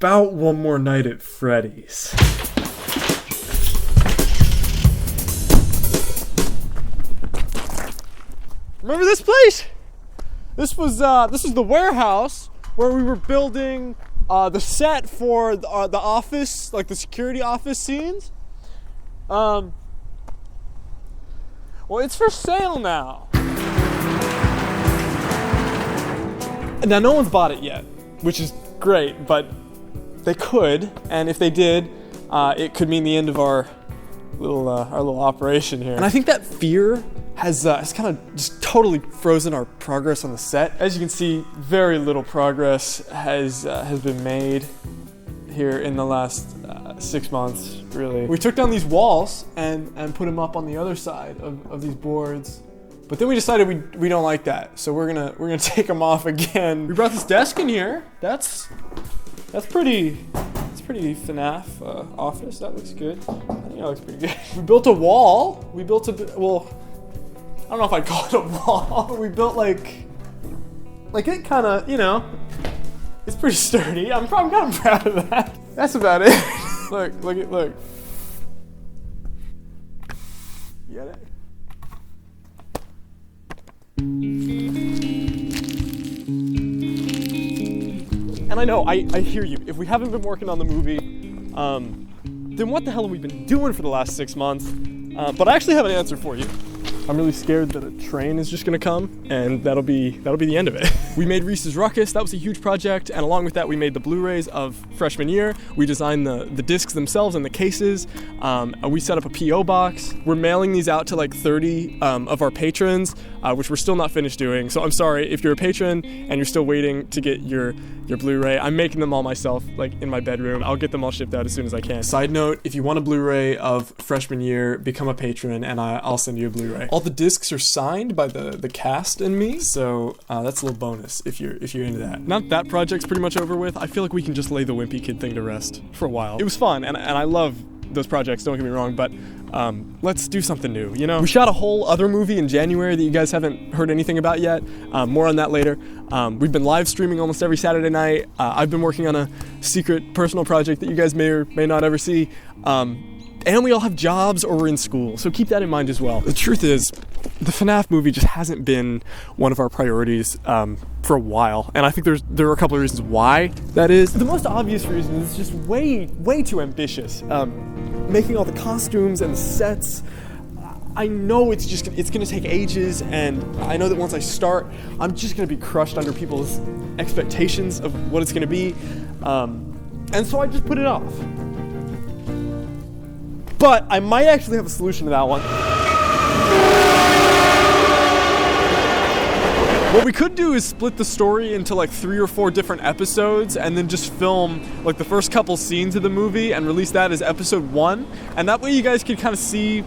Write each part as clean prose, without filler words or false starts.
about One More Night at Freddy's. Remember this place? This was the warehouse where we were building the set for the office, like the security office scenes. Well, it's for sale now. Now, no one's bought it yet, which is great, but they could, and if they did, it could mean the end of our little operation here. And I think that fear has kind of just totally frozen our progress on the set. As you can see, very little progress has been made here in the last 6 months, really. We took down these walls and put them up on the other side of these boards. But then we decided we don't like that, so we're gonna take them off again. We brought this desk in here. That's pretty FNAF office. That looks good. I think that looks pretty good. We built a wall. We built I don't know if I'd call it a wall. We built like it kind of, it's pretty sturdy. I'm kind of proud of that. That's about it. Look. You get it? And I know, I hear you. If we haven't been working on the movie, then what the hell have we been doing for the last 6 months? But I actually have an answer for you. I'm really scared that a train is just gonna come, and that'll be the end of it. We made Reese's Ruckus. That was a huge project, and along with that, we made the Blu-rays of freshman year. We designed the discs themselves and the cases. We set up a P.O. box. We're mailing these out to like 30 of our patrons, which we're still not finished doing. So I'm sorry if you're a patron and you're still waiting to get your Blu-ray. I'm making them all myself, like in my bedroom. I'll get them all shipped out as soon as I can. Side note, if you want a Blu-ray of freshman year, become a patron and I'll send you a Blu-ray. All the discs are signed by the cast and me, so that's a little bonus if you're into that. Now that project's pretty much over with, I feel like we can just lay the Wimpy Kid thing to rest for a while. It was fun, and I love those projects, don't get me wrong, but let's do something new, We shot a whole other movie in January that you guys haven't heard anything about yet. More on that later. We've been live streaming almost every Saturday night. I've been working on a secret personal project that you guys may or may not ever see. And we all have jobs or we're in school, so keep that in mind as well. The truth is, the FNAF movie just hasn't been one of our priorities for a while, and I think there are a couple of reasons why that is. The most obvious reason is just way too ambitious. Making all the costumes and the sets, I know it's gonna take ages, and I know that once I start, I'm just gonna be crushed under people's expectations of what it's gonna be, and so I just put it off. But I might actually have a solution to that one. What we could do is split the story into like 3 or 4 different episodes and then just film like the first couple scenes of the movie and release that as episode 1. And that way you guys can kind of see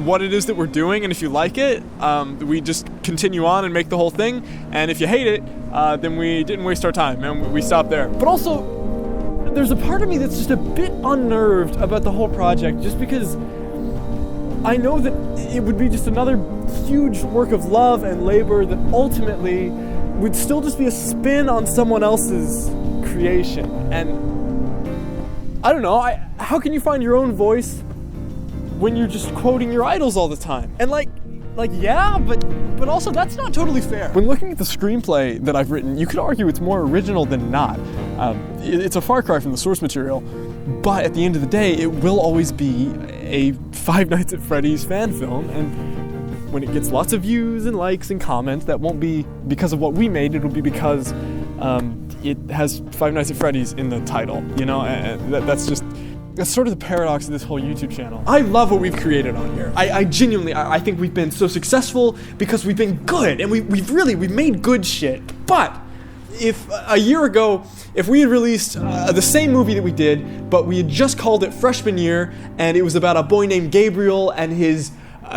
what it is that we're doing, and if you like it, we just continue on and make the whole thing. And if you hate it, then we didn't waste our time and we stopped there. But also, there's a part of me that's just a bit unnerved about the whole project, just because I know that it would be just another huge work of love and labor that ultimately would still just be a spin on someone else's creation. And I don't know, how can you find your own voice when you're just quoting your idols all the time? And yeah, but also that's not totally fair. When looking at the screenplay that I've written, you could argue it's more original than not. It's a far cry from the source material, but at the end of the day, it will always be a Five Nights at Freddy's fan film, and when it gets lots of views and likes and comments, that won't be because of what we made, it'll be because it has Five Nights at Freddy's in the title, and that's sort of the paradox of this whole YouTube channel. I love what we've created on here. I genuinely think we've been so successful because we've been good, and we've made good shit. But if a year ago, if we had released the same movie that we did, but we had just called it Freshman Year, and it was about a boy named Gabriel and his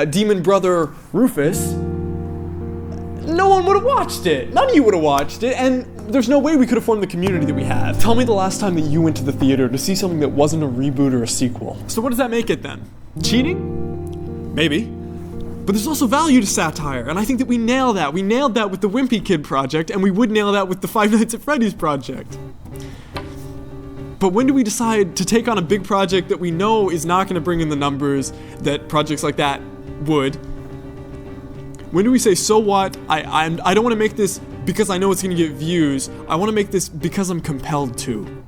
demon brother Rufus, no one would have watched it. None of you would have watched it, and there's no way we could have formed the community that we have. Tell me the last time that you went to the theater to see something that wasn't a reboot or a sequel. So what does that make it then? Cheating? Maybe. But there's also value to satire, and I think that we nail that. We nailed that with the Wimpy Kid project, and we would nail that with the Five Nights at Freddy's project. But when do we decide to take on a big project that we know is not going to bring in the numbers that projects like that would? When do we say, so what? I don't want to make this because I know it's going to get views. I want to make this because I'm compelled to.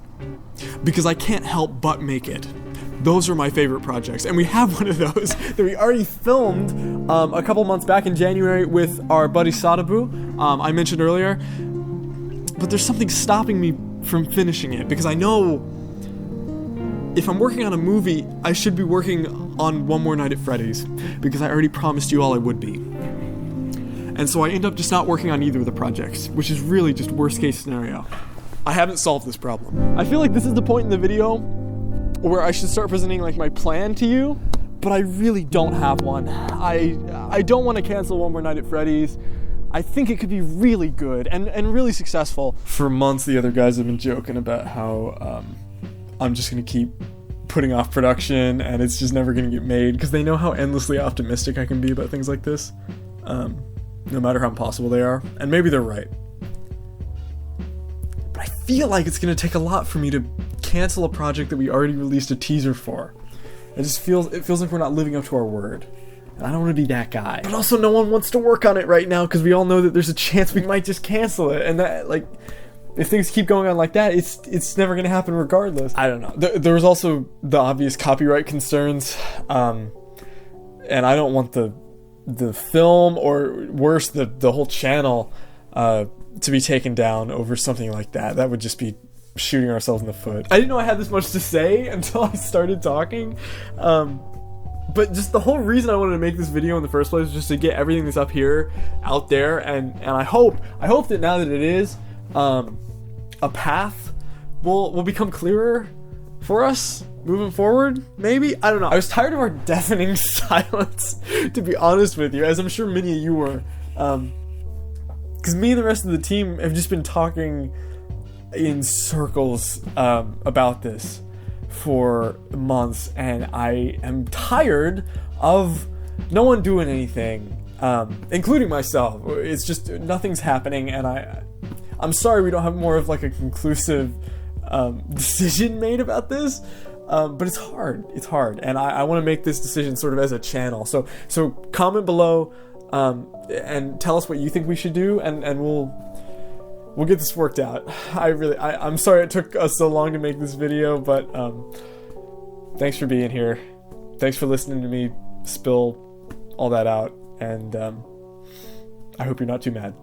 Because I can't help but make it. Those are my favorite projects. And we have one of those that we already filmed a couple months back in January with our buddy Sadabu, I mentioned earlier. But there's something stopping me from finishing it, because I know if I'm working on a movie, I should be working on One More Night at Freddy's, because I already promised you all I would be. And so I end up just not working on either of the projects, which is really just worst case scenario. I haven't solved this problem. I feel like this is the point in the video where I should start presenting like my plan to you, but I really don't have one. I don't want to cancel One More Night at Freddy's. I think it could be really good and really successful. For months, the other guys have been joking about how I'm just going to keep putting off production and it's just never going to get made, because they know how endlessly optimistic I can be about things like this, no matter how impossible they are. And maybe they're right. But I feel like it's going to take a lot for me to cancel a project that we already released a teaser for. It feels like we're not living up to our word. And I don't want to be that guy. But also no one wants to work on it right now, because we all know that there's a chance we might just cancel it. And that, like, if things keep going on like that, it's never going to happen regardless. I don't know. There was also the obvious copyright concerns. And I don't want the film, or worse, the whole channel to be taken down over something like that. That would just be shooting ourselves in the foot. I didn't know I had this much to say until I started talking. But just the whole reason I wanted to make this video in the first place was just to get everything that's up here out there, and I hope that now that it is, a path will become clearer for us moving forward, maybe? I don't know. I was tired of our deafening silence, to be honest with you, as I'm sure many of you were. Because me and the rest of the team have just been talking in circles about this for months, and I am tired of no one doing anything, including myself. It's just nothing's happening, and I'm sorry we don't have more of like a conclusive decision made about this, but it's hard, and I want to make this decision sort of as a channel. So comment below and tell us what you think we should do, and we'll get this worked out. I'm sorry it took us so long to make this video, but thanks for being here. Thanks for listening to me spill all that out, and I hope you're not too mad.